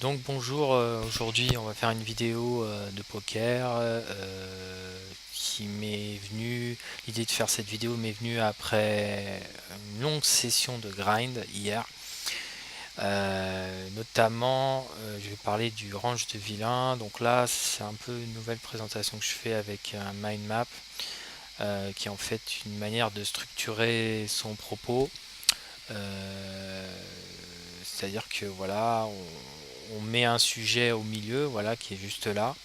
Donc bonjour, aujourd'hui on va faire une vidéo de poker qui m'est venue, l'idée de faire cette vidéo m'est venue après une longue session de grind hier. Notamment je vais parler du range de vilain, donc là c'est un peu une nouvelle présentation que je fais avec un mind map qui est en fait une manière de structurer son propos. Euh, C'est-à-dire que voilà, on met un sujet au milieu, voilà, qui est juste là,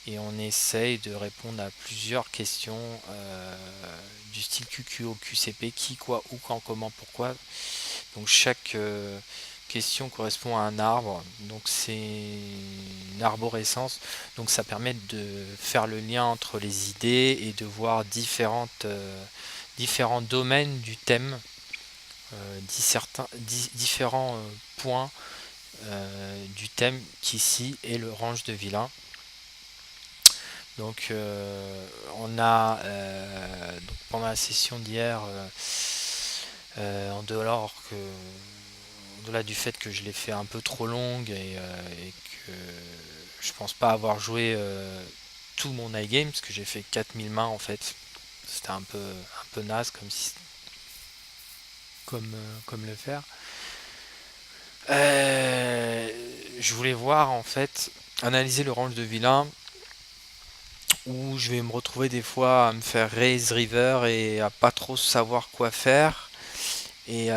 et on essaye de répondre à plusieurs questions du style QQO, QCP, qui, quoi, où, quand, comment, pourquoi. Donc chaque question correspond à un arbre, donc c'est une arborescence, donc ça permet de faire le lien entre les idées et de voir différents domaines du thème, différents points du thème qui ici est le range de vilain. Donc on a donc pendant la session d'hier, en dehors que au-delà du fait que je l'ai fait un peu trop longue et que je pense pas avoir joué tout mon high game parce que j'ai fait 4000 mains en fait. C'était un peu naze comme le faire. Je voulais voir en fait analyser le range de vilain où je vais me retrouver des fois à me faire raise river et à pas trop savoir quoi faire. Et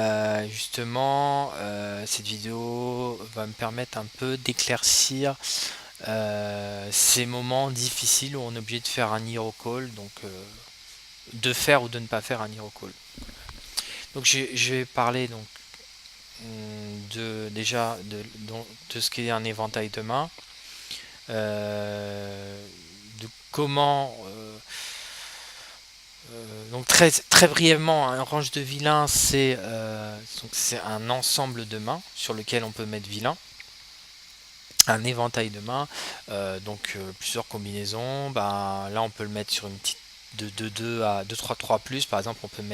justement, cette vidéo va me permettre un peu d'éclaircir ces moments difficiles où on est obligé de faire un hero call, donc de faire ou de ne pas faire un hero call. Donc je vais parler donc déjà de ce qu'est un éventail de main, de comment donc très brièvement, un range de vilain, c'est un ensemble de mains sur lequel on peut mettre vilain, un éventail de mains, plusieurs combinaisons. Ben, là, on peut le mettre sur une petite de 2 à 2 3 plus, par exemple, on peut le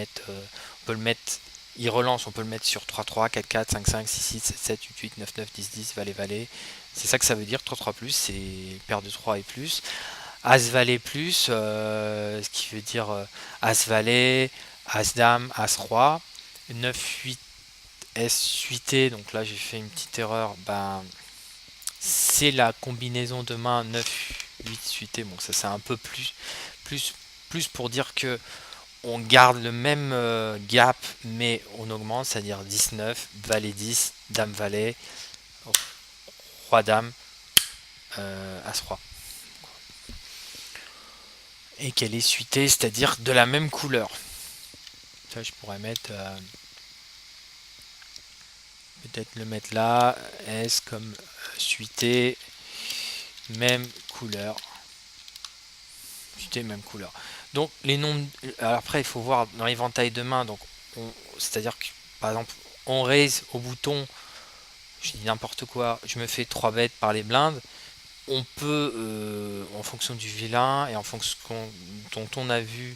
mettre, il relance, on peut le mettre sur 3 4 4 5 5 6 6 7 7 8 8 9 9 10 10 valet valet. C'est ça que ça veut dire 3 plus, c'est paire de 3 et plus. As-Valet plus, ce qui veut dire As-Valet, As-Dame, As-Roi, 9-8 S suité, donc là j'ai fait une petite erreur, ben, c'est la combinaison de main 9-8 suité, bon ça c'est un peu plus, plus pour dire que on garde le même gap mais on augmente, c'est-à-dire 19, Valet 10, Dame Valet, Roi Dame, As-Roi. Et qu'elle est suitée, c'est-à-dire de la même couleur. Ça, je pourrais mettre peut-être le mettre là, S comme suité, même couleur. Suité, même couleur. Donc les noms. Alors après, il faut voir dans l'éventail de main. Donc, c'est-à-dire que par exemple, on raise au bouton. Je dis n'importe quoi. Je me fais 3 bêtes par les blindes. On peut, en fonction du vilain et en fonction dont on a vu,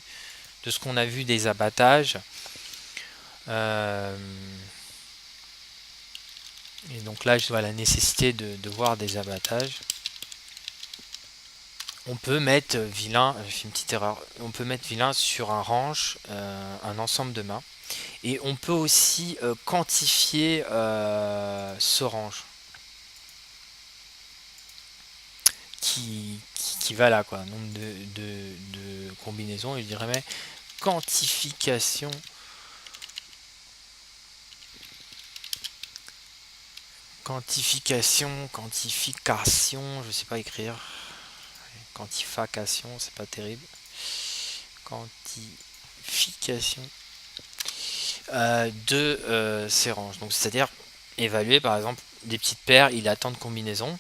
de ce qu'on a vu des abattages. Euh, et donc là, je vois la nécessité de voir des abattages. On peut mettre vilain, j'ai fait une petite erreur, on peut mettre vilain sur un range, un ensemble de mains. Et on peut aussi quantifier ce range qui va là, quoi, nombre de combinaisons. Et je dirais mais quantification, quantification, je sais pas écrire. Quantification, c'est pas terrible. Quantification de ces ranges. Donc c'est-à-dire évaluer par exemple des petites paires, il a tant de combinaisons.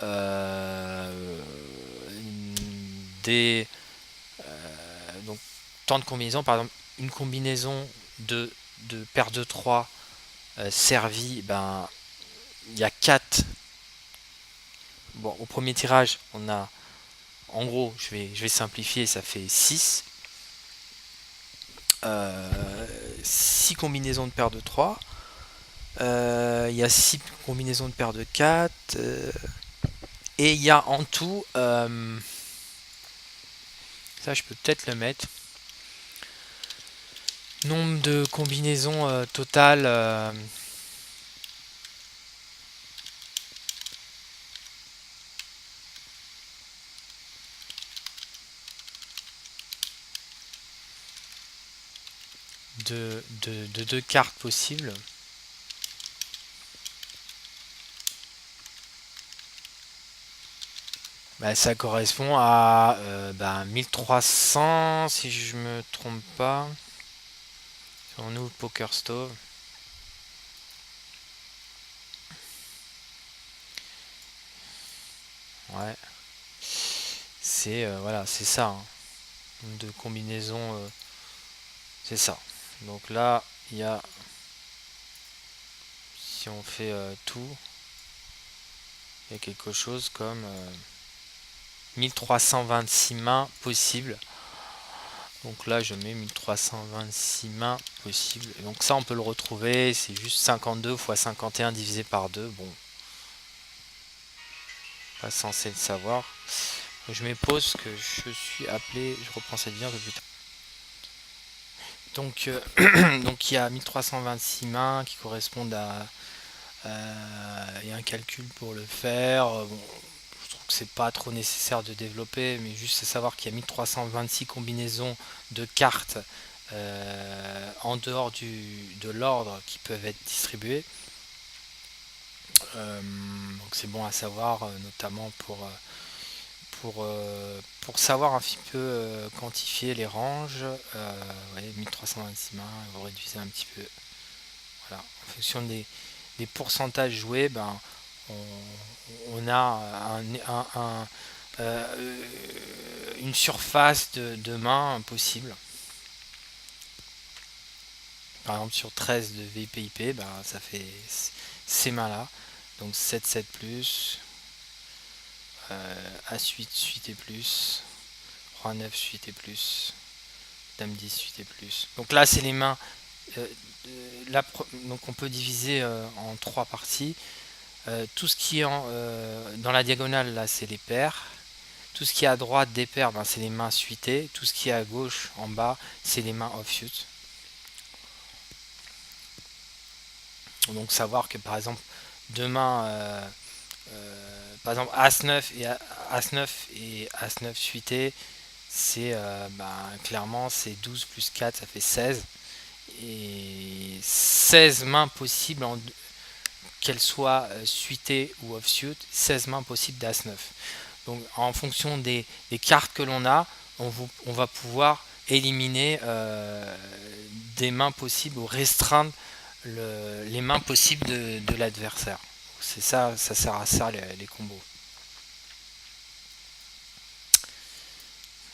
Euh, des donc tant de combinaisons, par exemple une combinaison de paire de 3 servie, ben il y a 4. Bon, au premier tirage, on a en gros, je vais simplifier, ça fait 6. 6 combinaisons de paires de 3. Il y a 6 combinaisons de paires de 4. Et il y a en tout, ça je peux peut-être le mettre, nombre de combinaisons totales. De 2 cartes possibles. Bah, ça correspond à 1300 si je me trompe pas. Si on ouvre Poker Stove. Ouais. C'est voilà, c'est ça. Hein. De combinaisons, c'est ça. Donc là, il y a, si on fait tout, il y a quelque chose comme 1326 mains possibles. Donc là, je mets 1326 mains possibles. Et donc ça, on peut le retrouver. C'est juste 52 fois 51 divisé par 2. Bon, pas censé le savoir. Je mets pause que je suis appelé. Je reprends cette vidéo un peu plus tard. Donc, donc il y a 1326 mains qui correspondent à... Il y a un calcul pour le faire. Bon, je trouve que c'est pas trop nécessaire de développer, mais juste à savoir qu'il y a 1326 combinaisons de cartes en dehors de l'ordre qui peuvent être distribuées. Donc c'est bon à savoir, notamment pour savoir un petit peu quantifier les ranges. Ouais, 1326 mains, vous réduisez un petit peu. Voilà. En fonction des pourcentages joués, ben, on a une surface de main possible. Par exemple, sur 13 de VPIP, ben, ça fait ces mains-là. Donc 7-7 plus, As-8 suite et plus, Roi 9 suite et plus, Dame 10 suite et plus. Donc là, c'est les mains. euh, donc on peut diviser en 3 parties. Tout ce qui est dans la diagonale, là, c'est les paires. Tout ce qui est à droite des paires, ben, c'est les mains suitées. Tout ce qui est à gauche, en bas, c'est les mains offsuit. Donc savoir que par exemple, deux mains, par exemple As-9 et As-9 et As-9 suité, c'est clairement c'est 12 plus 4, ça fait 16. Et 16 mains possibles, qu'elles soient suitées ou offsuit, 16 mains possibles d'As-9. Donc en fonction des cartes que l'on a, on va pouvoir éliminer des mains possibles ou restreindre les mains possibles de l'adversaire. C'est ça, ça sert à ça les combos.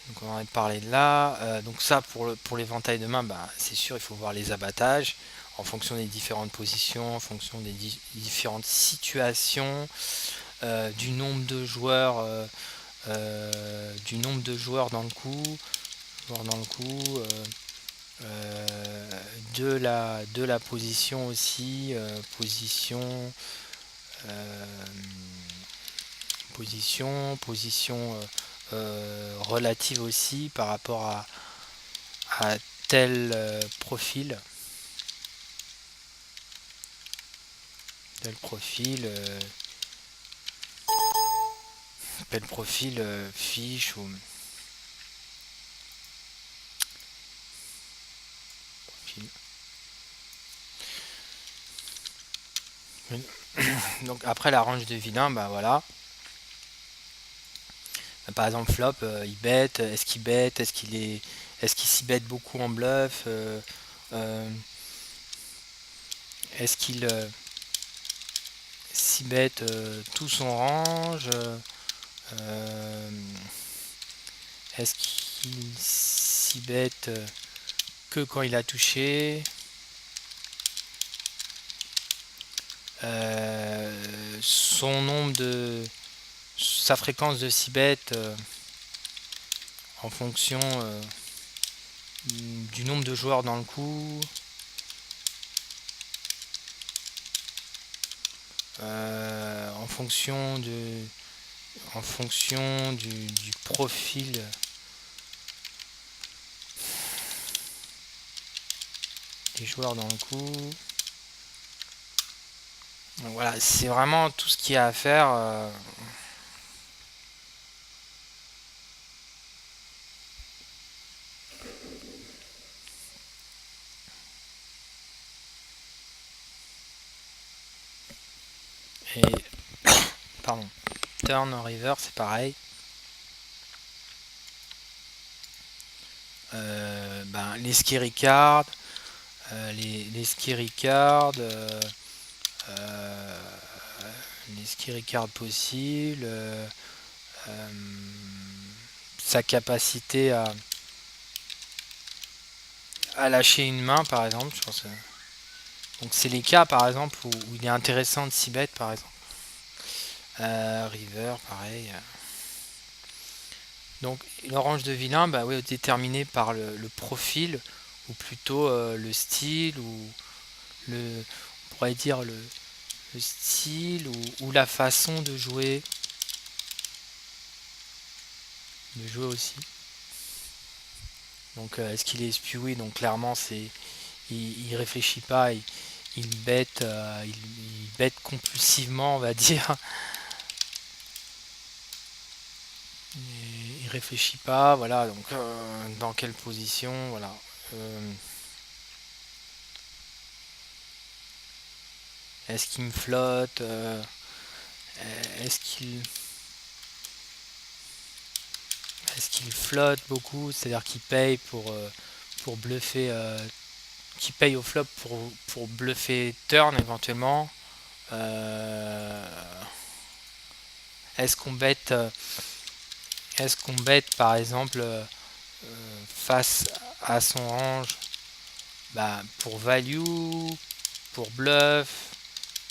Donc on va parler de là. Donc ça pour l'éventail de mains, c'est sûr il faut voir les abattages en fonction des différentes positions, en fonction des différentes situations, du nombre de joueurs. Du nombre de joueurs dans le coup, de la position aussi, euh, position relative aussi par rapport à tel profil, tel profil, fiche ou profil. Donc après la range de vilain, voilà. Par exemple flop, il bête, est-ce qu'il bête, est-ce qu'il s'y bête beaucoup en bluff, est-ce qu'il s'y bête tout son range, est-ce qu'il s'y bête que quand il a touché, son nombre de sa fréquence de s'y bête en fonction du nombre de joueurs dans le coup. en fonction du profil des joueurs dans le coup. Donc voilà, c'est vraiment tout ce qu'il y a à faire. Et pardon, turn river, c'est pareil. Les ski Ricard, les ski Ricard, les ski Ricard possibles, sa capacité à lâcher une main par exemple. Je pense que... Donc c'est les cas par exemple où il est intéressant de s'y bet par exemple. River, pareil. Donc l'orange de vilain, bah oui, déterminé par le profil, ou plutôt le style, ou on pourrait dire le style, ou la façon de jouer aussi. Donc est-ce qu'il est espion? Oui, donc clairement il réfléchit pas, il bête, il bête compulsivement, on va dire. Il réfléchit pas, voilà, donc dans quelle position, voilà. Est-ce qu'il me flotte? Est-ce qu'il est-ce qu'il flotte beaucoup? C'est-à-dire qu'il paye pour bluffer, qui paye au flop pour bluffer turn éventuellement. Euh, est-ce qu'on bête par exemple face à son range, pour value, pour bluff,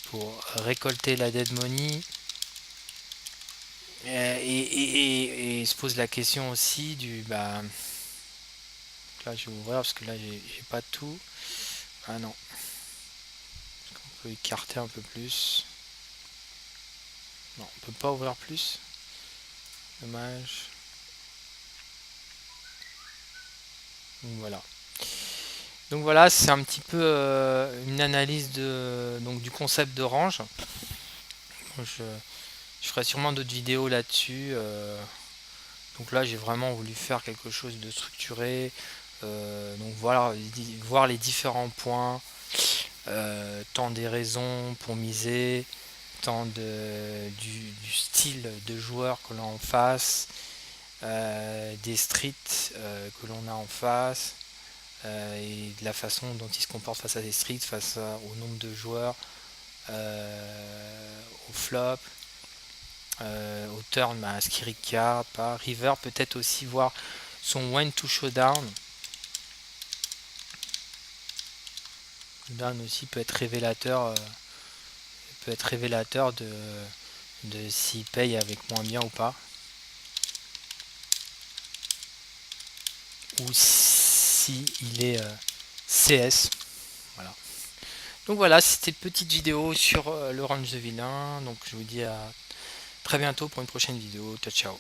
pour récolter la dead money. Et il se pose la question aussi là je vais ouvrir parce que là j'ai pas tout. Ah non, on peut écarter un peu plus. Non, on peut pas ouvrir plus. Dommage. Donc voilà. Donc voilà, c'est un petit peu une analyse du concept de range. Je ferai sûrement d'autres vidéos là-dessus. Donc là, j'ai vraiment voulu faire quelque chose de structuré. Donc voilà, voir les différents points, tant des raisons pour miser, tant du style de joueur que l'on a en face, des streets que l'on a en face, et de la façon dont il se comporte face à des streets, au nombre de joueurs, au flop, au turn, ski card, pas river, peut-être aussi voir son when to showdown. Down aussi peut être révélateur, de s'il paye avec moins bien ou pas, ou si il est CS. Voilà. Donc voilà, c'était une petite vidéo sur le range de vilain. Donc je vous dis à très bientôt pour une prochaine vidéo. Ciao ciao.